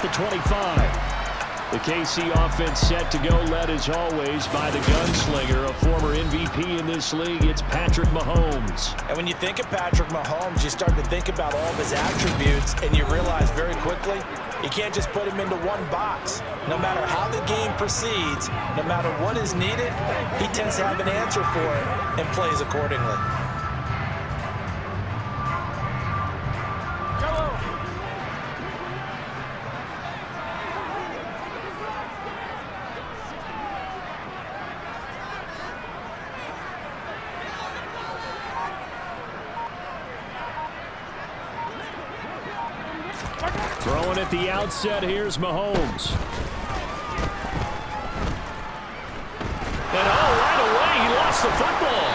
at the 25. The KC offense set to go, led as always by the gunslinger, a former MVP in this league. It's Patrick Mahomes. And when you think of Patrick Mahomes, you start to think about all of his attributes, and you realize very quickly you can't just put him into one box. No matter how the game proceeds, no matter what is needed, he tends to have an answer for it and plays accordingly. Throwing at the outset, here's Mahomes. And right away, he lost the football.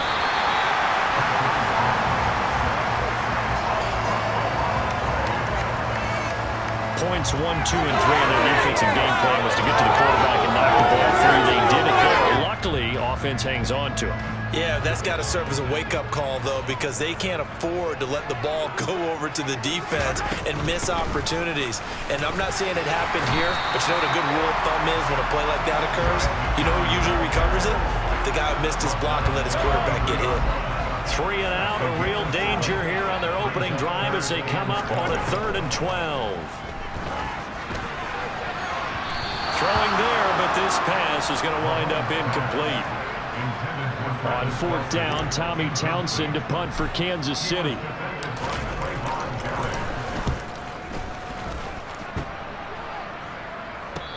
Points 1, 2, and 3 in their defensive game plan was to get to the quarterback and knock the ball free. They did it there. Luckily, offense hangs on to him. Yeah, that's got to serve as a wake-up call, though, because they can't afford to let the ball go over to the defense and miss opportunities. And I'm not saying it happened here, but you know what a good rule of thumb is when a play like that occurs? You know who usually recovers it? The guy who missed his block and let his quarterback get hit. 3 and out, a real danger here on their opening drive as they come up on a 3rd and 12. Throwing there, but this pass is going to wind up incomplete. On 4th down, Tommy Townsend to punt for Kansas City.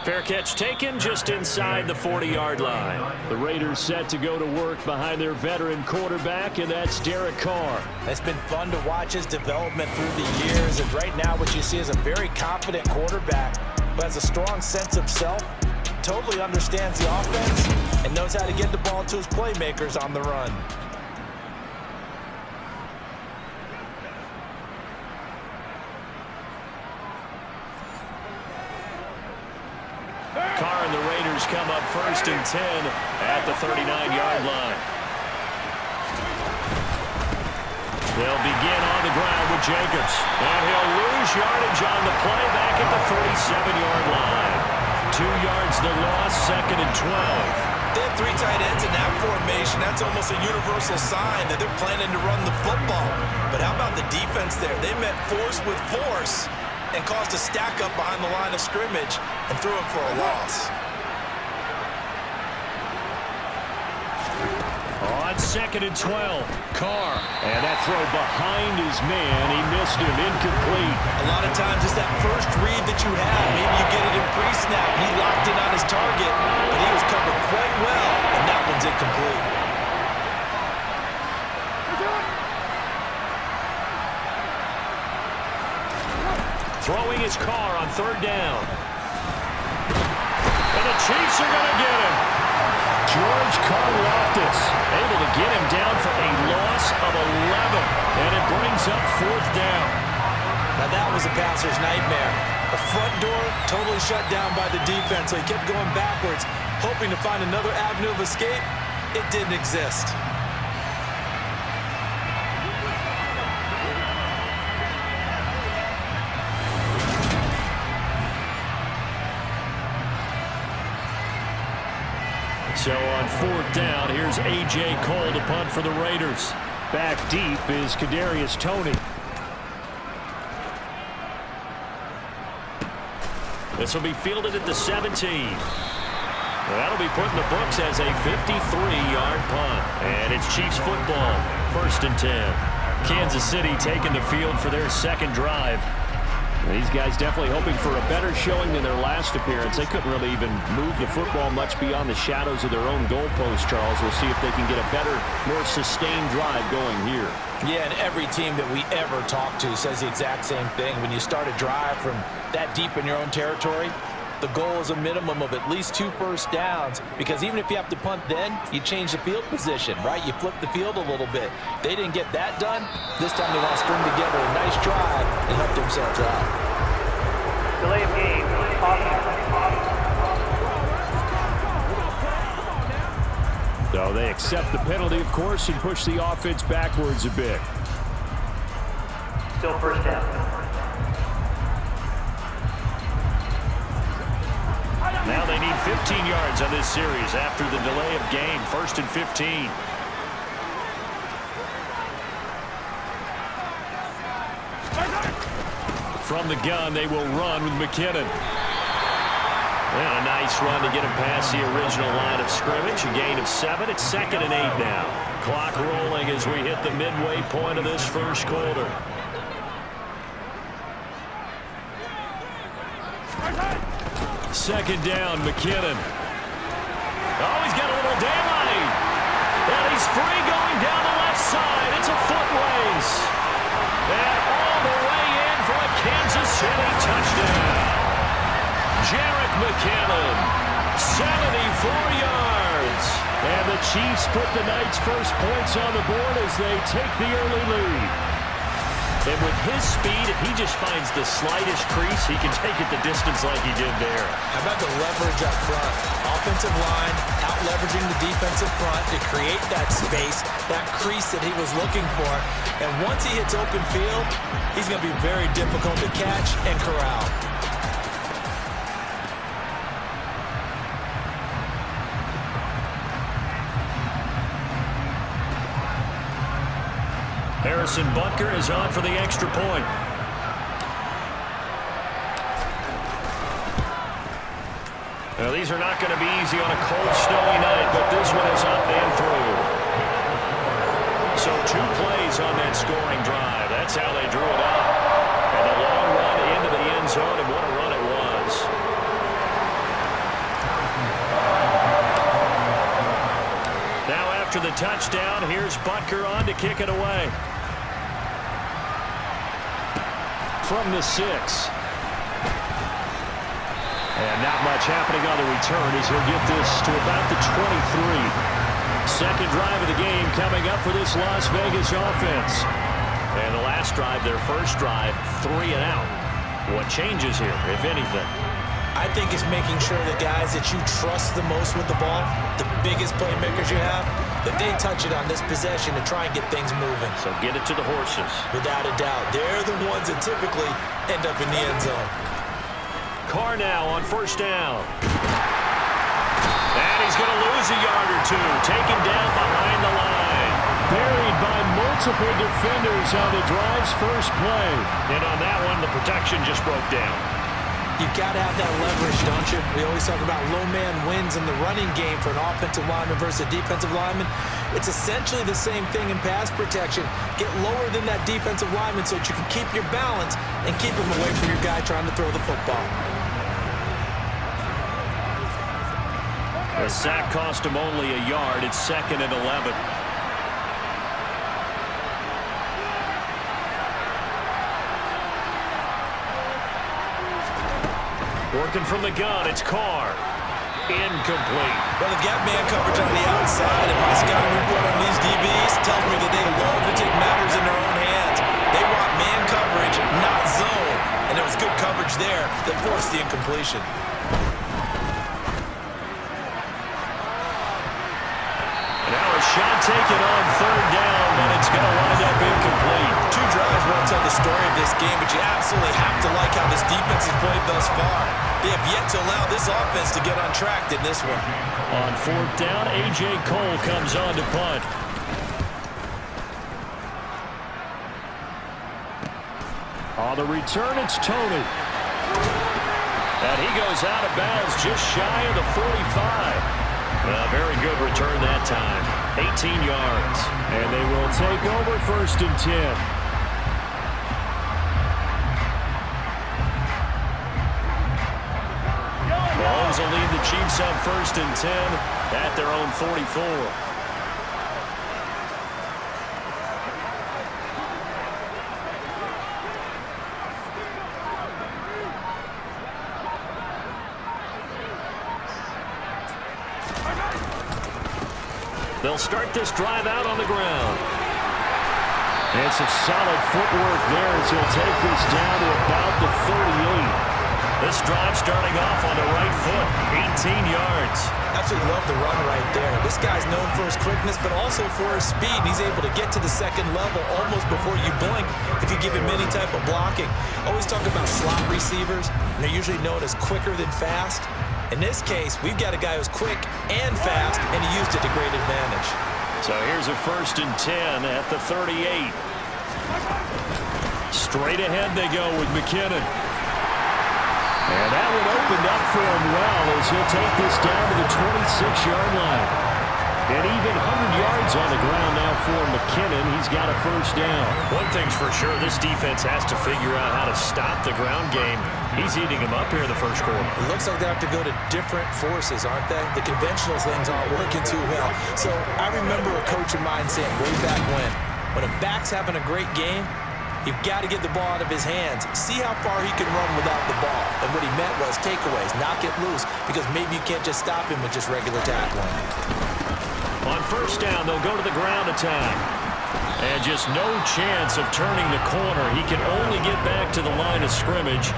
Fair catch taken just inside the 40-yard line. The Raiders set to go to work behind their veteran quarterback, and that's Derek Carr. It's been fun to watch his development through the years, and right now what you see is a very confident quarterback who has a strong sense of self, totally understands the offense, and knows how to get the ball to his playmakers on the run. Carr and the Raiders come up 1st and 10 at the 39-yard line. They'll begin on the ground with Jacobs, and he'll lose yardage on the play back at the 37-yard line. 2 yards the loss, 2nd and 12. They have 3 tight ends in that formation. That's almost a universal sign that they're planning to run the football. But how about the defense there? They met force with force and caused a stack up behind the line of scrimmage and threw him for a loss. On 2nd and 12, Carr. And that throw behind his man. He missed him, incomplete. A lot of times it's that first read that you have. Maybe you get it in pre-snap. He locked in on his target, but he was covered quite well, and that one's incomplete. Throwing his Carr on 3rd down. And the Chiefs are going to get him. George Karlaftis able to get him down for a loss of 11. And it brings up 4th down. Now that was a passer's nightmare. The front door totally shut down by the defense, so he kept going backwards, hoping to find another avenue of escape. It didn't exist. So on 4th down, here's A.J. Cole to punt for the Raiders. Back deep is Kadarius Toney. This will be fielded at the 17. That'll be put in the books as a 53-yard punt. And it's Chiefs football, 1st and 10. Kansas City taking the field for their 2nd drive. These guys definitely hoping for a better showing than their last appearance. They couldn't really even move the football much beyond the shadows of their own goalpost, Charles. We'll see if they can get a better, more sustained drive going here. Yeah, and every team that we ever talk to says the exact same thing. When you start a drive from that deep in your own territory, the goal is a minimum of at least 2 first downs, because even if you have to punt then, you change the field position, right? You flip the field a little bit. They didn't get that done. This time they want to string together a nice drive and help themselves out. Delay of game. So they accept the penalty, of course, and push the offense backwards a bit. Still 1st down. They need 15 yards on this series after the delay of game. 1st and 15. From the gun, they will run with McKinnon. And a nice run to get him past the original line of scrimmage. A gain of 7. It's 2nd and 8 now. Clock rolling as we hit the midway point of this first quarter. Second down, McKinnon. Oh, he's got a little daylight. And he's free going down the left side. It's a foot race. And all the way in for a Kansas City touchdown. Jarek McKinnon, 74 yards. And the Chiefs put the Knights' first points on the board as they take the early lead. And with his speed, if he just finds the slightest crease, he can take it the distance like he did there. How about the leverage up front? Offensive line out-leveraging the defensive front to create that space, that crease that he was looking for. And once he hits open field, he's going to be very difficult to catch and corral. Harrison Butker is on for the extra point. Now, these are not going to be easy on a cold, snowy night, but this one is up and through. So 2 plays on that scoring drive. That's how they drew it up. And a long run into the end zone, and what a run it was. Now after the touchdown, here's Butker on to kick it away. From the 6. And not much happening on the return as he'll get this to about the 23. Second drive of the game coming up for this Las Vegas offense. And the last drive, their first drive, 3 and out. What changes here, if anything? I think it's making sure the guys that you trust the most with the ball, the biggest playmakers you have, that they touch it on this possession to try and get things moving. So get it to the horses. Without a doubt. They're the ones that typically end up in the end zone. Carr now on first down. And he's going to lose a yard or 2. Taken down behind the line. Buried by multiple defenders on the drive's first play. And on that one, the protection just broke down. You've got to have that leverage, don't you? We always talk about low man wins in the running game for an offensive lineman versus a defensive lineman. It's essentially the same thing in pass protection. Get lower than that defensive lineman so that you can keep your balance and keep him away from your guy trying to throw the football. The sack cost him only a yard. It's 2nd and 11. Working from the gun, it's Carr. Incomplete. Well, they've got man coverage on the outside, and my scouting report on these DBs tells me that they love to take matters in their own hands. They want man coverage, not zone. And there was good coverage there that forced the incompletion. Now a shot taken on 3rd down, but it's going to wind up incomplete. 2 drives won't tell the story of this game, but you absolutely have to like how this defense has played thus far. They have yet to allow this offense to get on track in this one. On 4th down, A.J. Cole comes on to punt. On the return, it's Tony. And he goes out of bounds just shy of the 45. A very good return that time. 18 yards. And they will take over 1st and 10. Mahomes will lead the Chiefs on 1st and 10 at their own 44. They'll start this drive out on the ground. And some solid footwork there as he'll take this down to about the 38. This drive starting off on the right foot, 18 yards. Absolutely love the run right there. This guy's known for his quickness, but also for his speed. He's able to get to the second level almost before you blink if you give him any type of blocking. Always talk about slot receivers, and they're usually known as quicker than fast. In this case, we've got a guy who's quick and fast, and he used it to great advantage. So here's a 1st and 10 at the 38. Straight ahead they go with McKinnon. And that one opened up for him well as he'll take this down to the 26-yard line. And even 100 yards on the ground now for McKinnon. He's got a 1st down. One thing's for sure, this defense has to figure out how to stop the ground game. He's eating them up here in the 1st quarter. It looks like they have to go to different forces, aren't they? The conventional things aren't working too well. So I remember a coach of mine saying way back when a back's having a great game, you've got to get the ball out of his hands. See how far he can run without the ball. And what he meant was takeaways, knock it loose, because maybe you can't just stop him with just regular tackling. On 1st down, they'll go to the ground attack. And just no chance of turning the corner. He can only get back to the line of scrimmage.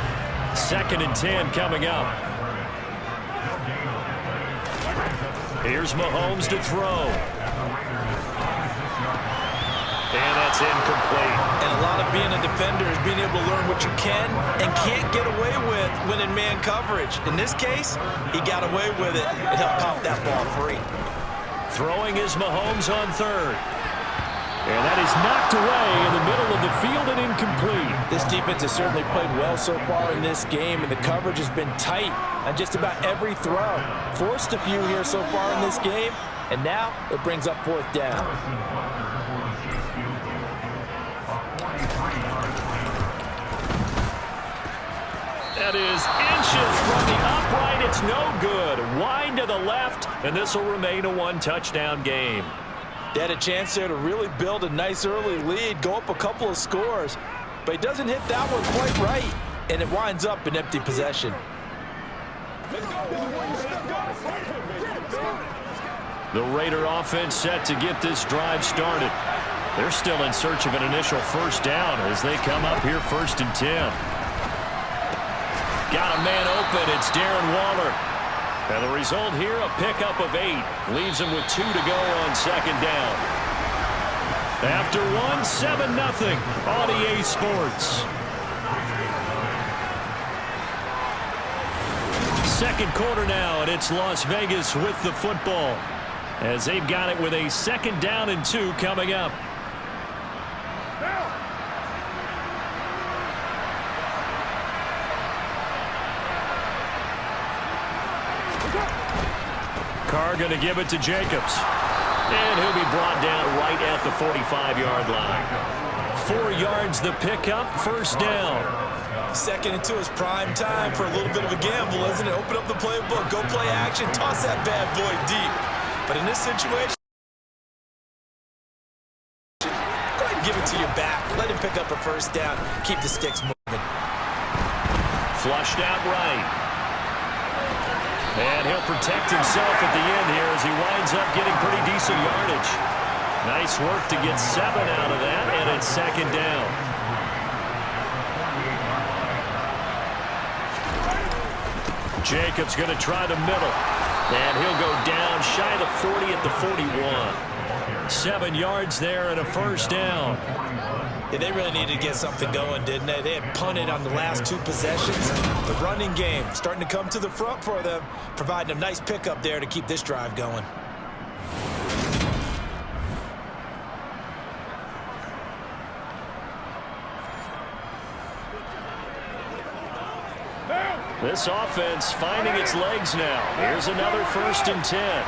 2nd and 10 coming up. Here's Mahomes to throw. And that's incomplete. And a lot of being a defender is being able to learn what you can and can't get away with when in man coverage. In this case, he got away with it and helped pop that ball free. Throwing is Mahomes on 3rd. And that is knocked away in the middle of the field and incomplete. This defense has certainly played well so far in this game, and the coverage has been tight on just about every throw. Forced a few here so far in this game, and now it brings up 4th down. That is inches from the upright. It's no good. Wide to the left, and this will remain a 1-touchdown game. They had a chance there to really build a nice early lead, go up a couple of scores, but he doesn't hit that one quite right, and it winds up an empty possession. The Raider offense set to get this drive started. They're still in search of an initial 1st down as they come up here 1st and 10. Got a man open. It's Darren Waller. And the result here, a pickup of 8. Leaves him with 2 to go on 2nd down. After 1, 7-0 on EA Sports. 2nd quarter now, and it's Las Vegas with the football as they've got it with a 2nd down and 2 coming up. Carr going to give it to Jacobs. And he'll be brought down right at the 45-yard line. 4 yards the pickup, 1st down. 2nd and 2 is prime time for a little bit of a gamble, isn't it? Open up the playbook, go play action, toss that bad boy deep. But in this situation, go ahead and give it to your back. Let him pick up a 1st down. Keep the sticks moving. Flushed out right. And he'll protect himself at the end here as he winds up getting pretty decent yardage. Nice work to get 7 out of that, and it's 2nd down. Jacobs going to try the middle. And he'll go down shy of the 40 at the 41. 7 yards there and a 1st down. Yeah, they really needed to get something going, didn't they? They had punted on the last 2 possessions. The running game starting to come to the front for them, providing a nice pickup there to keep this drive going. This offense finding its legs now. Here's another 1st and 10.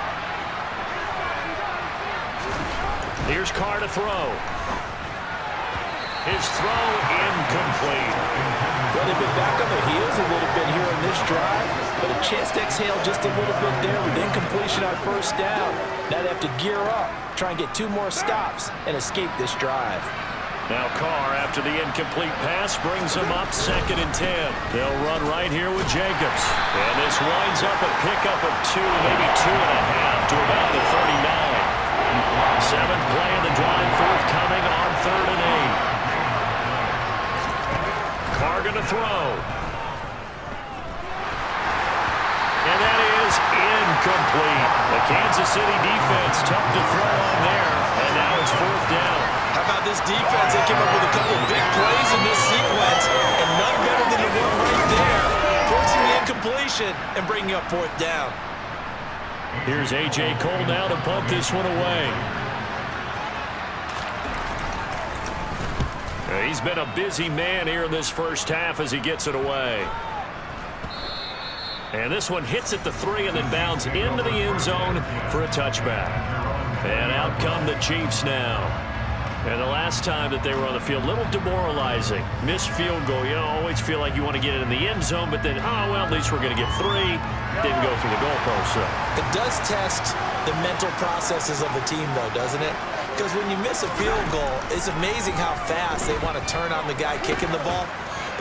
Here's Carr to throw. His throw incomplete. Well, they've been back on their heels a little bit here in this drive, but a chance to exhale just a little bit there with incompletion on 1st down. Now they have to gear up, try and get 2 more stops, and escape this drive. Now Carr, after the incomplete pass, brings him up 2nd and 10. They'll run right here with Jacobs. And this winds up a pickup of 2, maybe 2.5 to about the 39. 7th play of the drive forthcoming on 3rd and 8. Carr going to throw. Incomplete. The Kansas City defense tough to throw on there, and now it's 4th down. How about this defense? They came up with a couple of big plays in this sequence, and none better than the one right there, forcing the incompletion and bringing up 4th down. Here's A.J. Cole now to punt this one away. He's been a busy man here in this first half as he gets it away. And this one hits at the 3 and then bounds into the end zone for a touchback. And out come the Chiefs now. And the last time that they were on the field, a little demoralizing. Missed field goal. You know, always feel like you want to get it in the end zone, but then, oh, well, at least we're going to get 3. Didn't go through the goalpost, so. It does test the mental processes of the team, though, doesn't it? Because when you miss a field goal, it's amazing how fast they want to turn on the guy kicking the ball.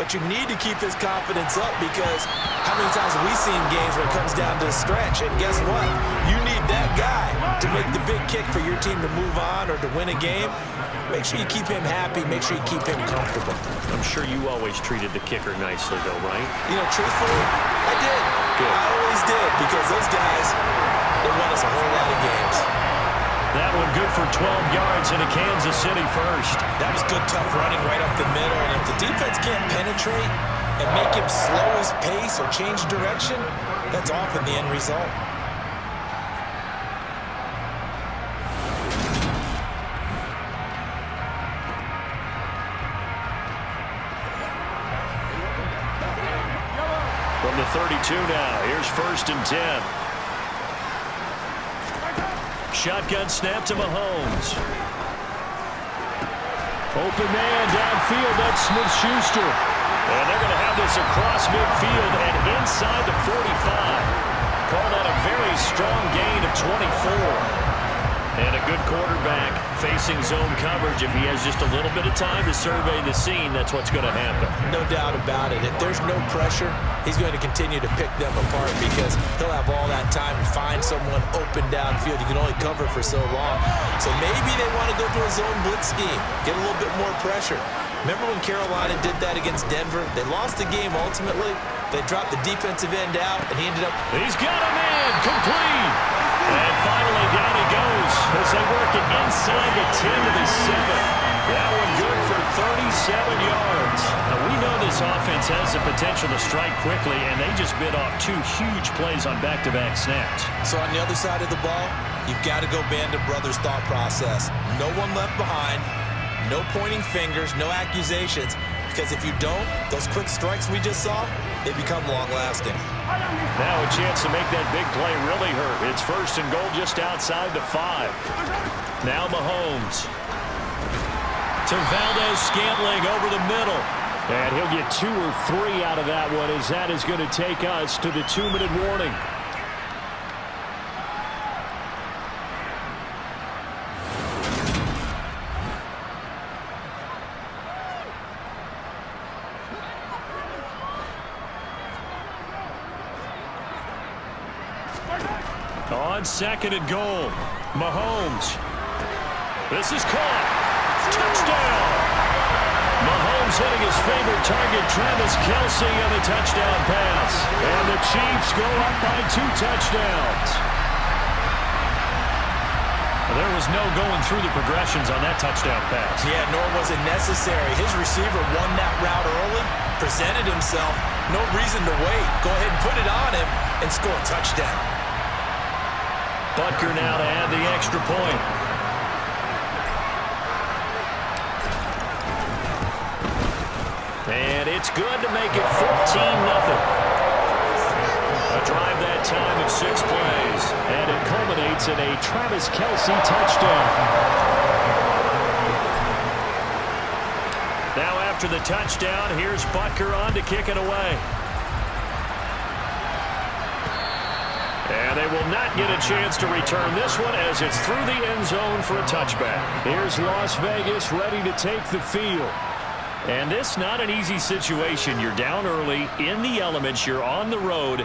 But you need to keep his confidence up, because how many times have we seen games where it comes down to a stretch? And guess what? You need that guy to make the big kick for your team to move on or to win a game. Make sure you keep him happy. Make sure you keep him comfortable. I'm sure you always treated the kicker nicely, though, right? You know, truthfully, I did. Good. I always did, because those guys, they won us a whole lot of games. That one good for 12 yards into Kansas City first. That was good, tough running right up the middle. And if the defense can't penetrate and make him slow his pace or change direction, that's often the end result. From the 32 now, here's 1st and 10. Shotgun snap to Mahomes. Open man downfield, that's Smith-Schuster. And they're going to have this across midfield and inside the 45. Call that a very strong gain of 24. And a good quarterback facing zone coverage. If he has just a little bit of time to survey the scene, that's what's going to happen. No doubt about it. If there's no pressure, he's going to continue to pick them apart, because he'll have all that time to find someone open downfield. You can only cover for so long. So maybe they want to go to a zone blitz scheme, get a little bit more pressure. Remember when Carolina did that against Denver? They lost the game ultimately. They dropped the defensive end out, and he ended up... He's got a man, complete. And finally down he goes as they work it inside the 10 to the 7. That one good for 37 yards. Now we know this offense has the potential to strike quickly, and they just bit off 2 huge plays on back-to-back snaps. So on the other side of the ball, you've got to go Band of Brothers thought process. No one left behind, no pointing fingers, no accusations. Because if you don't, those quick strikes we just saw, they become long-lasting. Now a chance to make that big play really hurt. It's 1st and goal just outside the 5. Now Mahomes. To Valdez-Scantling over the middle. And he'll get 2 or 3 out of that one, as that is going to take us to the 2-minute warning. On 2nd and goal, Mahomes. This is caught. Touchdown. Mahomes hitting his favorite target, Travis Kelce, on the touchdown pass. And the Chiefs go up by 2 touchdowns. There was no going through the progressions on that touchdown pass. Yeah, nor was it necessary. His receiver won that route early, presented himself. No reason to wait. Go ahead and put it on him and score a touchdown. Butker now to add the extra point. And it's good to make it 14-0. A drive that time of 6 plays. And it culminates in a Travis Kelce touchdown. Now after the touchdown, here's Butker on to kick it away. And they will not get a chance to return this one, as it's through the end zone for a touchback. Here's Las Vegas ready to take the field. And this not an easy situation. You're down early, in the elements, you're on the road.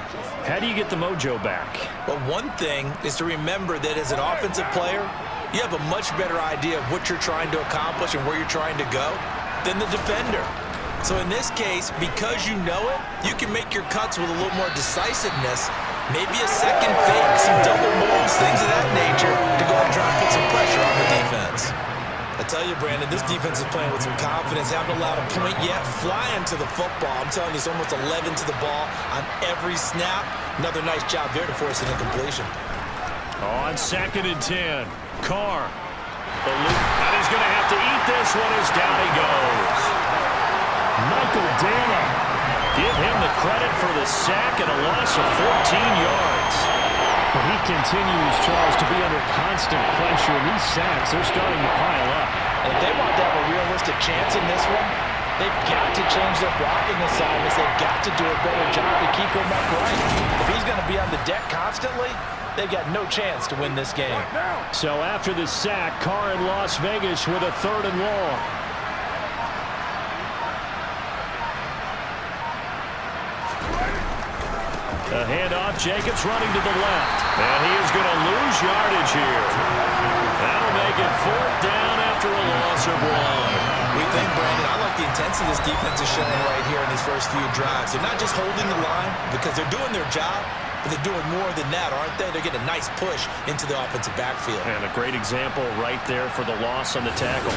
How do you get the mojo back? Well, one thing is to remember that as an offensive player, you have a much better idea of what you're trying to accomplish and where you're trying to go than the defender. So in this case, because you know it, you can make your cuts with a little more decisiveness. Maybe a second fake, some double moves, things of that nature to go and try and put some pressure on the defense. I tell you, Brandon, this defense is playing with some confidence. Haven't allowed a point yet. Flying to the football. I'm telling you, it's almost 11 to the ball on every snap. Another nice job there to force an incompletion. On 2nd and 10, Carr. And he's going to have to eat this one as down he goes. Michael Dana. Give him the credit for the sack and a loss of 14 yards. But he continues, Charles, to be under constant pressure. And these sacks, they're starting to pile up. And if they want to have a realistic chance in this one, they've got to change their blocking assignments. They've got to do a better job to keep him upright. If he's going to be on the deck constantly, they've got no chance to win this game. So after the sack, Carr in Las Vegas with a 3rd and long. A handoff, Jacobs running to the left. And he is going to lose yardage here. That'll make it 4th down after a loss of 1. We think, Brandon, I like the intensity this defense is showing right here in these first few drives. They're not just holding the line because they're doing their job, but they're doing more than that, aren't they? They're getting a nice push into the offensive backfield. And a great example right there for the loss on the tackle.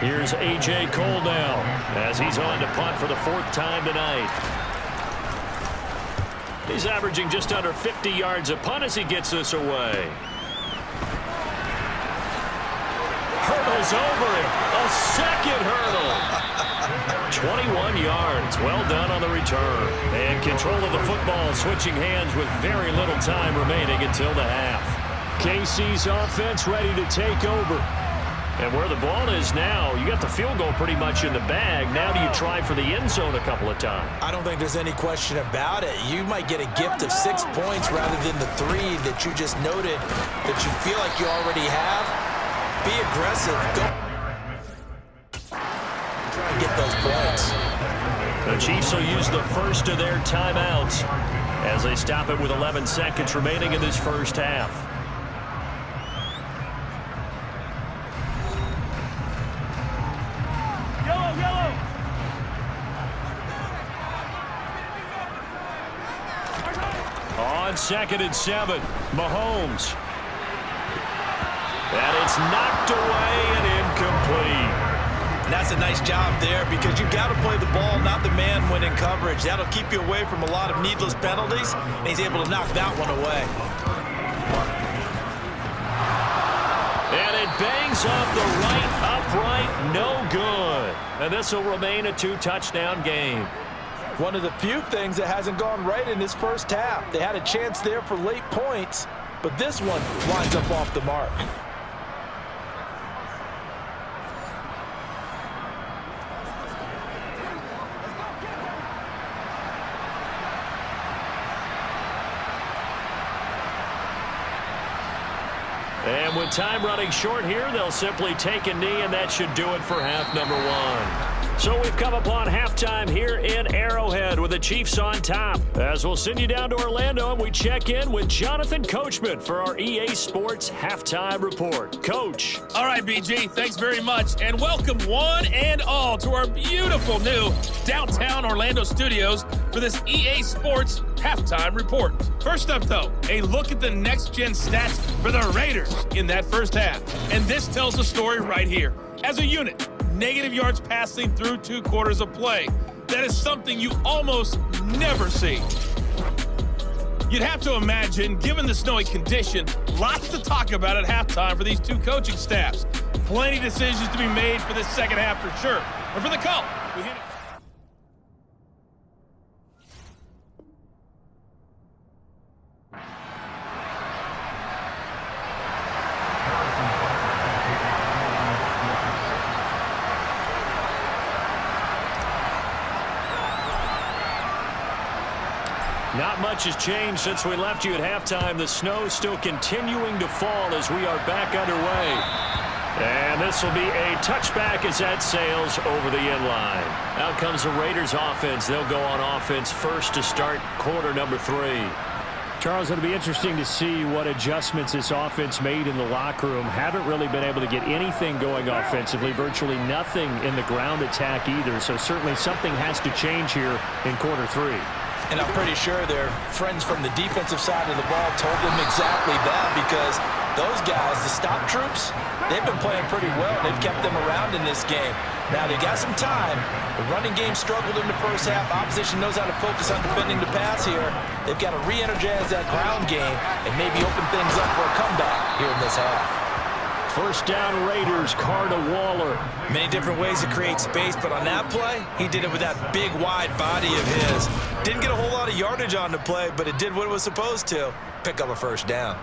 Here's A.J. Cole now as he's on to punt for the 4th time tonight. He's averaging just under 50 yards a punt as he gets this away. Hurdles over it. A second hurdle. 21 yards. Well done on the return. And control of the football switching hands with very little time remaining until the half. KC's offense ready to take over. And where the ball is now, you got the field goal pretty much in the bag. Now do you try for the end zone a couple of times? I don't think there's any question about it. You might get a gift of 6 points rather than the 3 that you just noted that you feel like you already have. Be aggressive. Go try and get those points. The Chiefs will use the first of their timeouts as they stop it with 11 seconds remaining in this first half. On 2nd and 7, Mahomes. And it's knocked away and incomplete. And that's a nice job there because you've got to play the ball, not the man when in coverage. That'll keep you away from a lot of needless penalties, and he's able to knock that one away. And it bangs off the right upright, no good. And this will remain a 2-touchdown game. One of the few things that hasn't gone right in this first half. They had a chance there for late points, but this one winds up off the mark. And with time running short here, they'll simply take a knee, and that should do it for half number 1. So we've come upon halftime here in Arrowhead with the Chiefs on top. As we'll send you down to Orlando, and we check in with Jonathan Coachman for our EA Sports Halftime Report. Coach. All right, BG, thanks very much, and welcome one and all to our beautiful new downtown Orlando studios for this EA Sports Halftime Report. First up, though, a look at the next-gen stats for the Raiders in that first half. And this tells the story right here. As a unit, negative yards passing through 2 quarters of play. That is something you almost never see. You'd have to imagine, given the snowy condition, lots to talk about at halftime for these 2 coaching staffs. Plenty of decisions to be made for this second half for sure. But for the call, we hit it. Not much has changed since we left you at halftime. The snow still continuing to fall as we are back underway. And this will be a touchback as that sails over the end line. Out comes the Raiders offense. They'll go on offense first to start quarter number 3. Charles, it'll be interesting to see what adjustments this offense made in the locker room. Haven't really been able to get anything going offensively, virtually nothing in the ground attack either. So certainly something has to change here in quarter 3. And I'm pretty sure their friends from the defensive side of the ball told them exactly that, because those guys, the stop troops, they've been playing pretty well. They've kept them around in this game. Now, they got some time. The running game struggled in the first half. Opposition knows how to focus on defending the pass here. They've got to re-energize that ground game and maybe open things up for a comeback here in this half. First down, Raiders, Carr to Waller. Many different ways to create space, but on that play, he did it with that big, wide body of his. Didn't get a whole lot of yardage on the play, but it did what it was supposed to. Pick up a first down.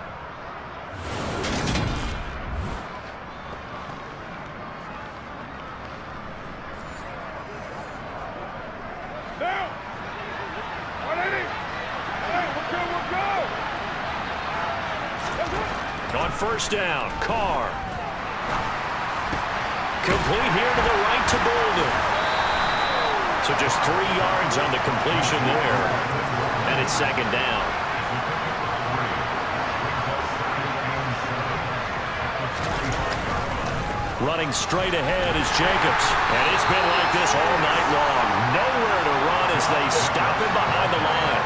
On first down, Carr. Complete here to the right to Bolden. So just 3 yards on the completion there. And it's second down. Running straight ahead is Jacobs. And it's been like this all night long. Nowhere to run as they stop him behind the line.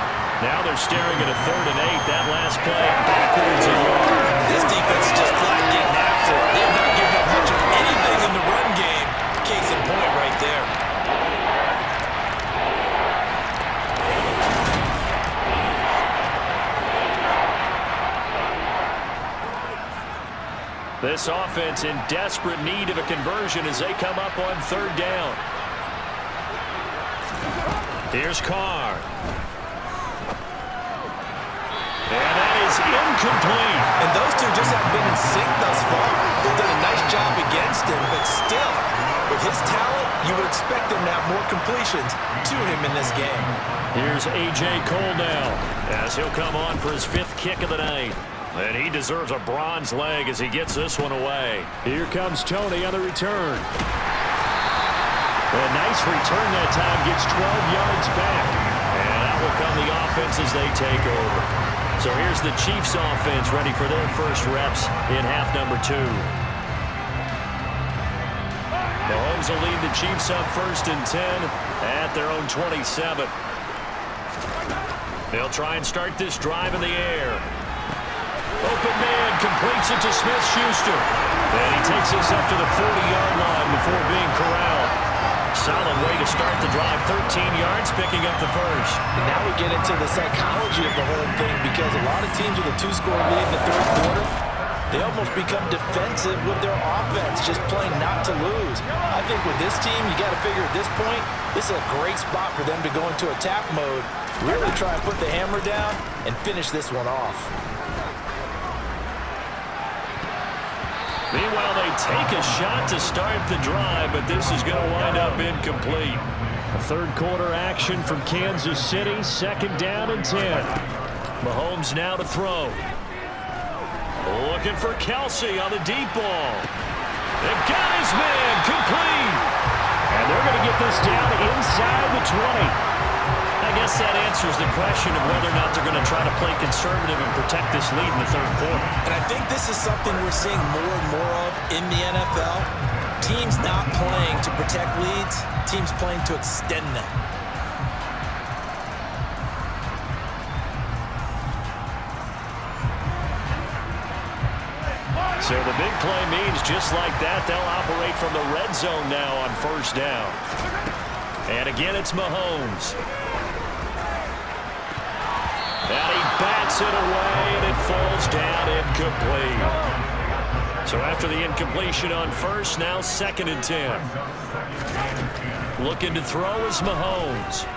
Now they're staring at a 3rd and 8. That last play backwards a yard. This defense is just flat getting after it. They've not given up much of anything in the run game. Case in point right there. This offense in desperate need of a conversion as they come up on 3rd down. Here's Carr. And that is incomplete. And those two just haven't been in sync thus far. They've done a nice job against him, but still, with his talent, you would expect him to have more completions to him in this game. Here's A.J. Cole now, as he'll come on for his 5th kick of the night. And he deserves a bronze leg as he gets this one away. Here comes Tony on the return. A nice return that time, gets 12 yards back. And out will come the offense as they take over. So here's the Chiefs offense ready for their first reps in half number 2. Mahomes will lead the Chiefs up 1st and 10 at their own 27. They'll try and start this drive in the air. Open man completes it to Smith-Schuster. And he takes this up to the 40-yard line before being corralled. Solid way to start the drive. 13 yards, picking up the first. And now we get into the psychology of the whole thing, because a lot of teams with a 2-score lead in the 3rd quarter, they almost become defensive with their offense, just playing not to lose. I think with this team, you got to figure at this point, this is a great spot for them to go into attack mode, really try and put the hammer down and finish this one off. Meanwhile, they take a shot to start the drive, but this is going to wind up incomplete. A 3rd quarter action from Kansas City, 2nd down and 10. Mahomes now to throw. Looking for Kelsey on the deep ball. They got his man, complete. And they're going to get this down inside the 20. I guess that answers the question of whether or not they're going to try to play conservative and protect this lead in the 3rd quarter. And I think this is something we're seeing more and more of in the NFL. Teams not playing to protect leads, teams playing to extend them. So the big play means just like that, they'll operate from the red zone now on 1st down. And again, it's Mahomes. And he bats it away, and it falls down incomplete. So after the incompletion on 1st, now 2nd and 10. Looking to throw is Mahomes.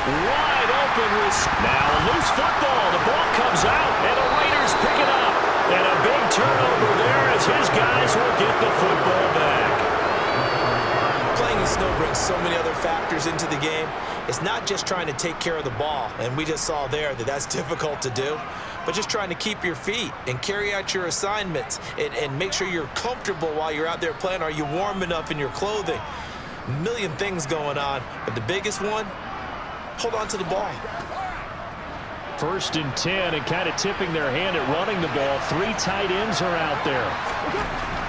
Wide open with now a loose football. The ball comes out, and the Raiders pick it up. And a big turnover there as his guys will get the football back. Playing in snow brings so many other factors into the game. It's not just trying to take care of the ball, and we just saw there that that's difficult to do, but just trying to keep your feet and carry out your assignments and make sure you're comfortable while you're out there playing. Are you warm enough in your clothing? A million things going on, but the biggest one, hold on to the ball. First and 10, and kind of tipping their hand at running the ball. 3 tight ends are out there.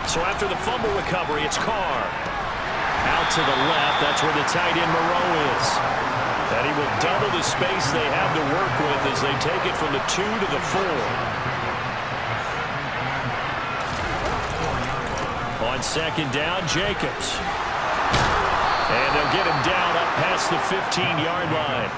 So after the fumble recovery, it's Carr. Out to the left, that's where the tight end Moreau is. And he will double the space they have to work with as they take it from the 2 to the 4. On second down, Jacobs. And they'll get him down up past the 15-yard line.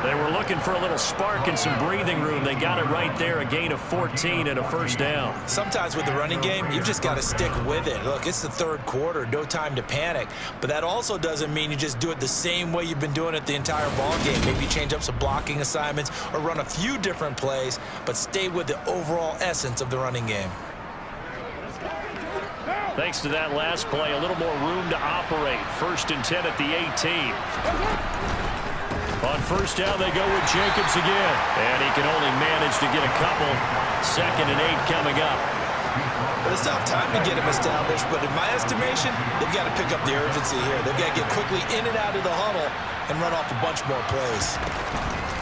They were looking for a little spark and some breathing room. They got it right there, a gain of 14 and a first down. Sometimes with the running game, you've just got to stick with it. Look, it's the third quarter, no time to panic. But that also doesn't mean you just do it the same way you've been doing it the entire ball game. Maybe change up some blocking assignments or run a few different plays, but stay with the overall essence of the running game. Thanks to that last play, a little more room to operate. First and 10 at the 18. On first down, they go with Jacobs again. And he can only manage to get a couple. Second and 8 coming up. Well, it's not time to get him established, but in my estimation, they've got to pick up the urgency here. They've got to get quickly in and out of the huddle and run off a bunch more plays.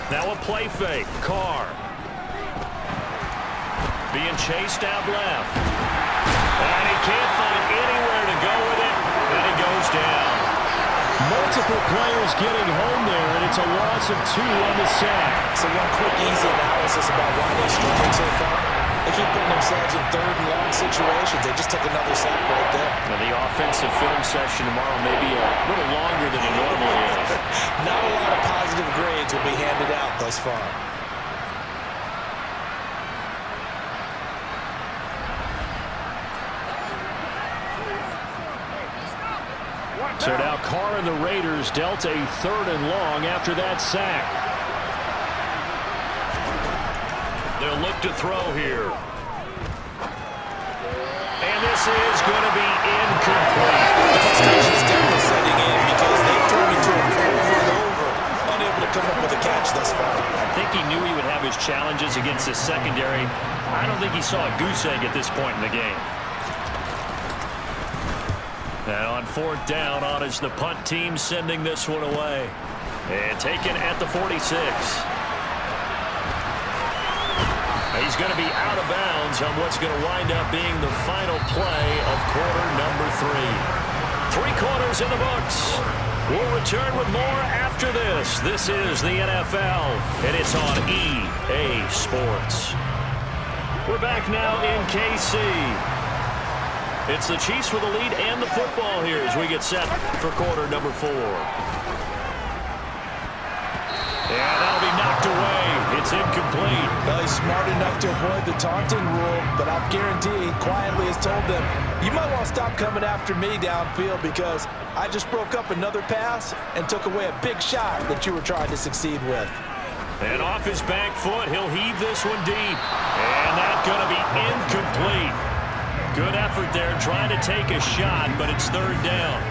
Now a play fake. Carr. Being chased out left. And he can't find anywhere to go with it. And he goes down. Multiple players getting home there, and it's a loss of 2 on the sack. So one quick, easy analysis about why they struggled so far. They keep putting themselves in third and long situations. They just took another sack right there. Now the offensive film session tomorrow may be a little longer than it normally is. Not a lot of positive grades will be handed out thus far. So now Carr and the Raiders dealt a third and long after that sack. They'll look to throw here. And this is going to be incomplete. The frustration is definitely setting in because they've thrown it to him over and over, unable to come up with a catch thus far. I think he knew he would have his challenges against his secondary. I don't think he saw a goose egg at this point in the game. Now on fourth down, on is the punt team sending this one away. And taken at the 46. He's going to be out of bounds on what's going to wind up being the final play of quarter number 3. 3 quarters in the books. We'll return with more after this. This is the NFL, and it's on EA Sports. We're back now in KC. It's the Chiefs with the lead and the football here as we get set for quarter number 4. Yeah, that'll be knocked away. It's incomplete. Well, he's smart enough to avoid the taunting rule, but I'll guarantee he quietly has told them, you might want to stop coming after me downfield because I just broke up another pass and took away a big shot that you were trying to succeed with. And off his back foot, he'll heave this one deep. And that's going to be incomplete. Good effort there trying to take a shot, but it's third down.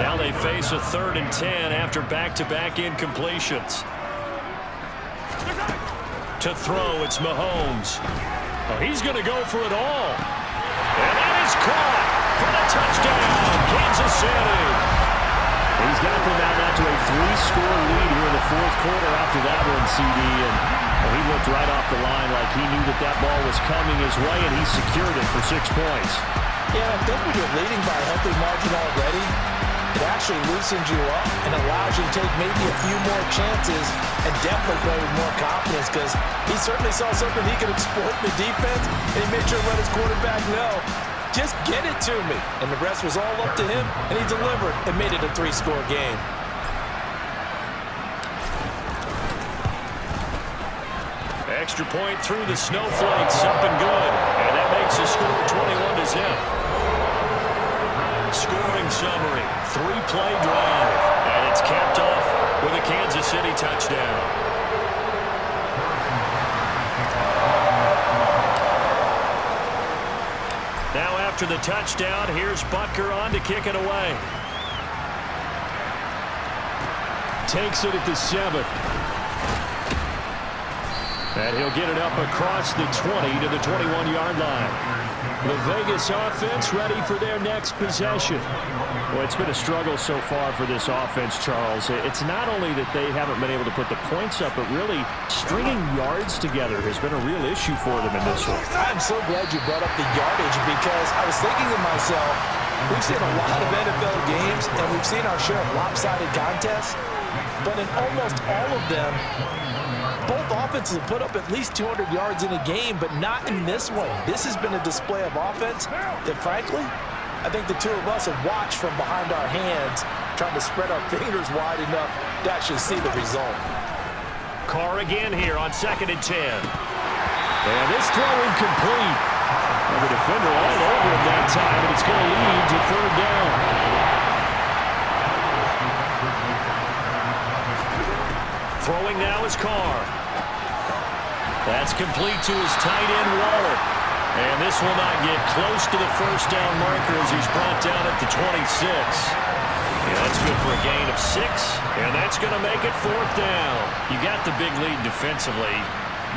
Now they face a 3rd and 10 after back-to-back incompletions. To throw, it's Mahomes. Oh, he's going to go for it all. And that is caught for the touchdown, Kansas City. He's got them out to a 3-score lead here in the fourth quarter after that one, CD. And he looked right off the line like he knew that that ball was coming his way, and he secured it for 6 points. Yeah, I think when you're leading by a healthy margin already, it actually loosens you up and allows you to take maybe a few more chances and definitely play with more confidence because he certainly saw something he could exploit in the defense, and he made sure to let his quarterback know, just get it to me. And the rest was all up to him, and he delivered and made it a 3-score game. Extra point through the snowflakes, up and good. And that makes the score 21-0. Scoring summary, 3-play drive. And it's capped off with a Kansas City touchdown. Now after the touchdown, here's Butker on to kick it away. Takes it at the 7. And he'll get it up across the 20 to the 21-yard line. The Vegas offense ready for their next possession. Well, it's been a struggle so far for this offense, Charles. It's not only that they haven't been able to put the points up, but really stringing yards together has been a real issue for them in this one. I'm so glad you brought up the yardage because I was thinking to myself, we've seen a lot of NFL games and we've seen our share of lopsided contests, but in almost all of them, both offenses have put up at least 200 yards in a game, but not in this one. This has been a display of offense that, frankly, I think the two of us have watched from behind our hands, trying to spread our fingers wide enough to actually see the result. Carr again here on 2nd and 10. And this throw incomplete. And the defender all over him that time, and it's going to lead to 3rd down. Throwing now is Carr. That's complete to his tight end, Waller. And this will not get close to the 1st down marker as he's brought down at the 26. Yeah, that's good for a gain of 6. And that's going to make it 4th down. You got the big lead defensively.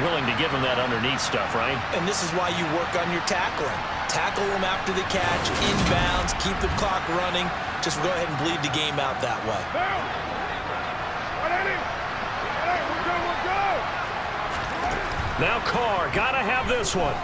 Willing to give him that underneath stuff, right? And this is why you work on your tackling. Tackle them after the catch, inbounds, keep the clock running. Just go ahead and bleed the game out that way. Now Carr, gotta have this one.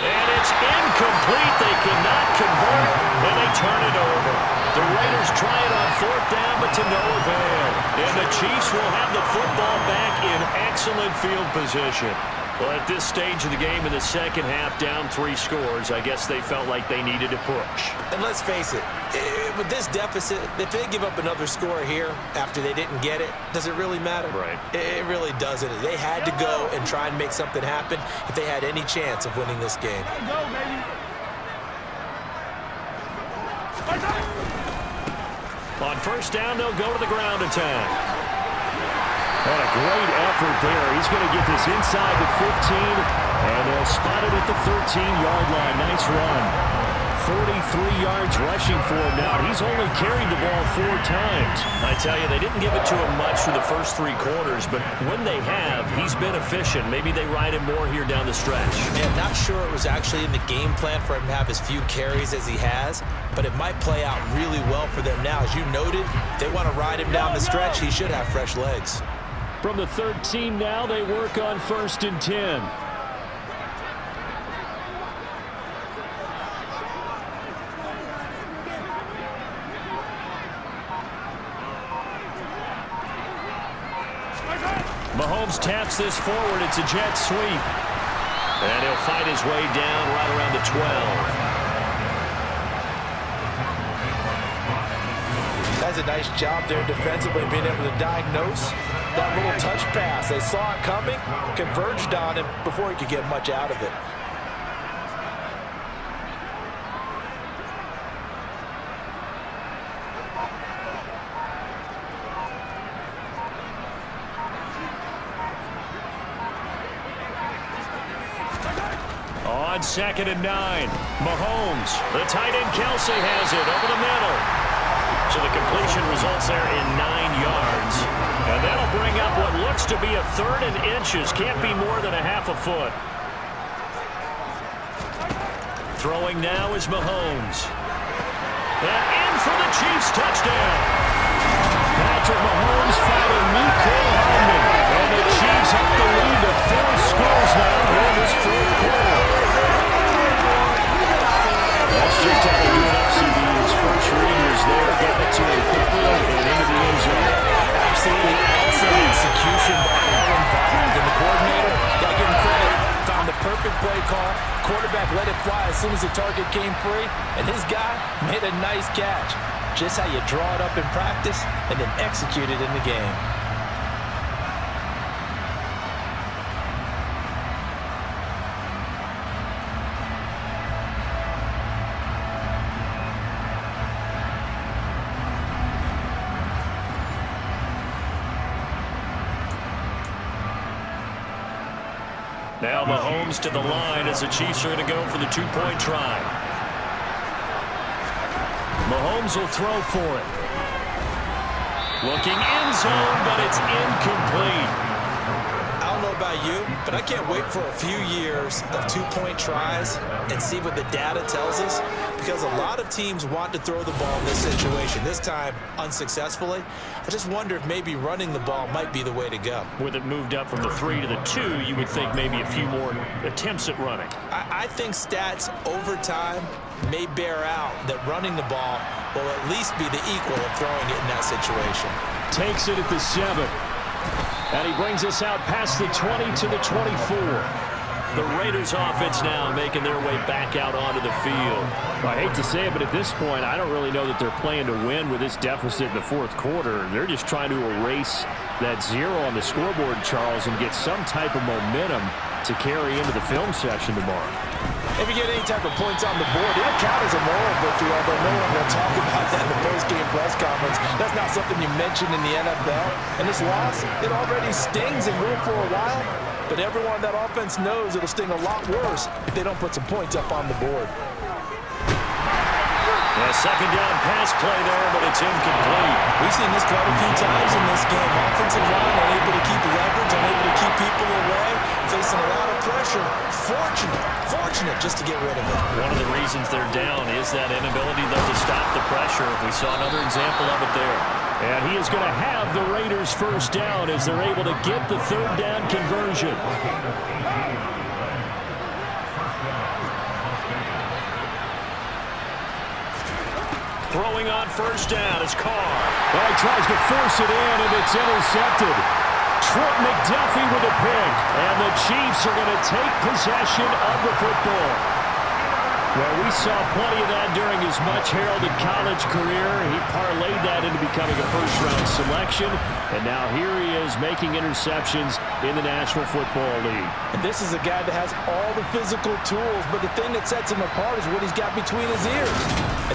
And it's incomplete. They cannot convert, and they turn it over. The Raiders try it on 4th down, but to no avail. And the Chiefs will have the football back in excellent field position. Well, at this stage of the game in the second half, down 3 scores, I guess they felt like they needed to push. And let's face it, with this deficit, if they give up another score here after they didn't get it, does it really matter? Right. It really doesn't. They had to go and try and make something happen if they had any chance of winning this game. On 1st down, they'll go to the ground attack. What a great effort there. He's going to get this inside the 15, and they'll spot it at the 13-yard line. Nice run. 43 yards rushing for him now. He's only carried the ball 4 times. I tell you, they didn't give it to him much for the first 3 quarters, but when they have, he's been efficient. Maybe they ride him more here down the stretch. Yeah, not sure it was actually in the game plan for him to have as few carries as he has, but it might play out really well for them now. As you noted, if they want to ride him down the stretch, he should have fresh legs. From the 13 now, they work on 1st and 10. Mahomes taps this forward. It's a jet sweep. And he'll fight his way down right around the 12. That's a nice job there defensively, being able to diagnose that little touch pass. They saw it coming, converged on him before he could get much out of it. On 2nd and 9, Mahomes. The tight end Kelsey has it over the middle. So the completion results there in 9 yards. And that'll bring up what looks to be a 3rd and inches. Can't be more than a half a foot. Throwing now is Mahomes. And in for the Chiefs touchdown. Patrick Mahomes fighting Nico Hardman. And the Chiefs have the lead to 4 scores now here in this 4th quarter. That's just how they do it up, CD. His first read was there, getting it to him quickly and into the end zone. Absolutely excellent execution by all involved. And the coordinator, gotta give him credit, found the perfect play call. Quarterback let it fly as soon as the target came free, and his guy made a nice catch. Just how you draw it up in practice and then execute it in the game. Now Mahomes to the line as the Chiefs are going to go for the 2-point try. Mahomes will throw for it. Looking end zone, but it's incomplete. I don't know about you, but I can't wait for a few years of two-point tries and see what the data tells us, because a lot of teams want to throw the ball in this situation, this time unsuccessfully. I just wonder if maybe running the ball might be the way to go. With it moved up from the 3 to the 2, you would think maybe a few more attempts at running. I think stats over time may bear out that running the ball will at least be the equal of throwing it in that situation. Takes it at the 7. And he brings us out past the 20 to the 24. The Raiders offense now making their way back out onto the field. Well, I hate to say it, but at this point, I don't really know that they're playing to win with this deficit in the fourth quarter. They're just trying to erase that 0 on the scoreboard, Charles, and get some type of momentum to carry into the film session tomorrow. If you get any type of points on the board, it'll count as a moral victory, although no one will talk about that in the post-game press conference. That's not something you mention in the NFL. And this loss, it already stings and will for a while, but everyone on that offense knows it'll sting a lot worse if they don't put some points up on the board. A second down pass play there, but it's incomplete. We've seen this quite a few times in this game. Offensive line unable to keep leverage, unable to keep people away, facing a lot of pressure. Fortunate just to get rid of it. One of the reasons they're down is that inability, though, to stop the pressure. We saw another example of it there. And he is going to have the Raiders first down as they're able to get the third down conversion. Throwing on first down is Carr. Well, he tries to force it in, and it's intercepted. Trent McDuffie with a pick, and the Chiefs are going to take possession of the football. Well, we saw plenty of that during his much-heralded college career. He parlayed that into becoming a first-round selection, and now here he is making interceptions in the National Football League. And this is a guy that has all the physical tools, but the thing that sets him apart is what he's got between his ears.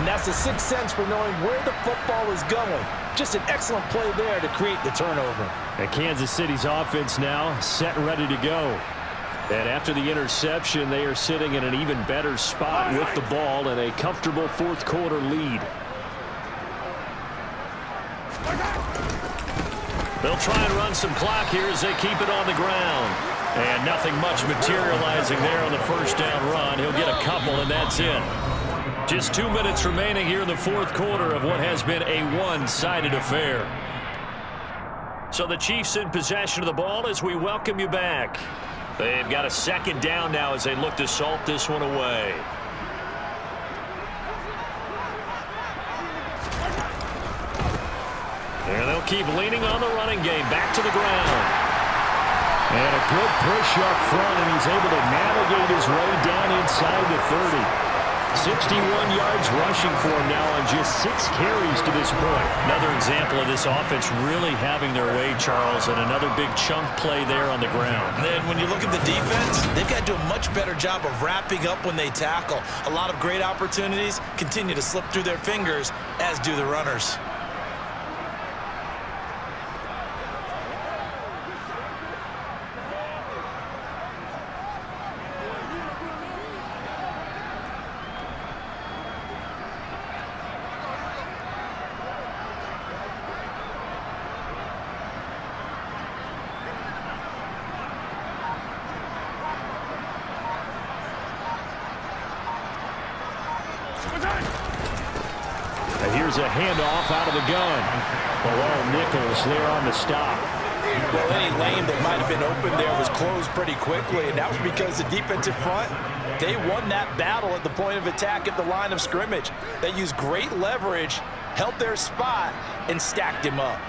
And that's the sixth sense for knowing where the football is going. Just an excellent play there to create the turnover. And Kansas City's offense now set and ready to go. And after the interception, they are sitting in an even better spot with the ball and a comfortable fourth quarter lead. They'll try and run some clock here as they keep it on the ground. And nothing much materializing there on the first down run. He'll get a couple, and that's it. Just 2 minutes remaining here in the fourth quarter of what has been a one-sided affair. So the Chiefs in possession of the ball as we welcome you back. They've got a second down now as they look to salt this one away. And they'll keep leaning on the running game. Back to the ground. And a good push up front, and he's able to navigate his way down inside the 30. 61 yards rushing for him now on just 6 carries to this point. Another example of this offense really having their way, Charles, and another big chunk play there on the ground. And then when you look at the defense, they've got to do a much better job of wrapping up when they tackle. A lot of great opportunities continue to slip through their fingers, as do the runners. And here's a handoff out of the gun. Below Nichols there on the stop. Well, any lane that might have been open there was closed pretty quickly, and that was because the defensive front, they won that battle at the point of attack at the line of scrimmage. They used great leverage, held their spot, and stacked him up.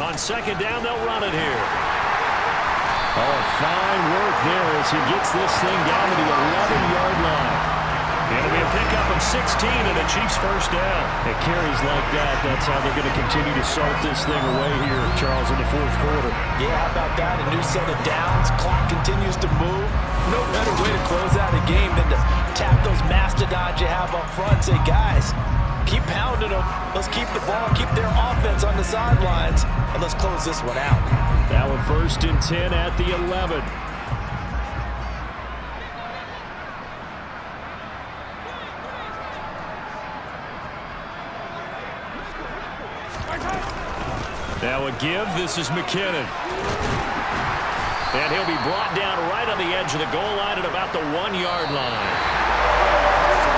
On second down, they'll run it here. Oh, fine work there as he gets this thing down to the 11-yard line. It'll be a pickup of 16 and a Chiefs first down. It carries like that. That's how they're going to continue to salt this thing away here, Charles, in the fourth quarter. Yeah, how about that? A new set of downs. Clock continues to move. No better way to close out a game than to tap those mastodons you have up front and say, guys, keep pounding them. Let's keep the ball, keep their offense on the sidelines, and let's close this one out. That one first and 10 at the 11. Now a give. This is McKinnon. And he'll be brought down right on the edge of the goal line at about the 1-yard line.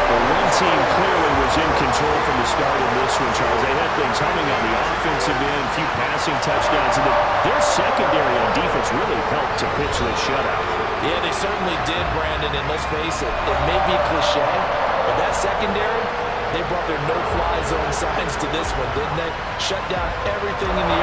The one team clearly was in control from the start of this one, Charles. They had things humming on the offensive end, a few passing touchdowns, and then their secondary and defense really helped to pitch this shutout. Yeah, they certainly did, Brandon, and let's face it, it may be cliche, but that secondary, they brought their no-fly zone signs to this one, didn't they? Shut down everything in the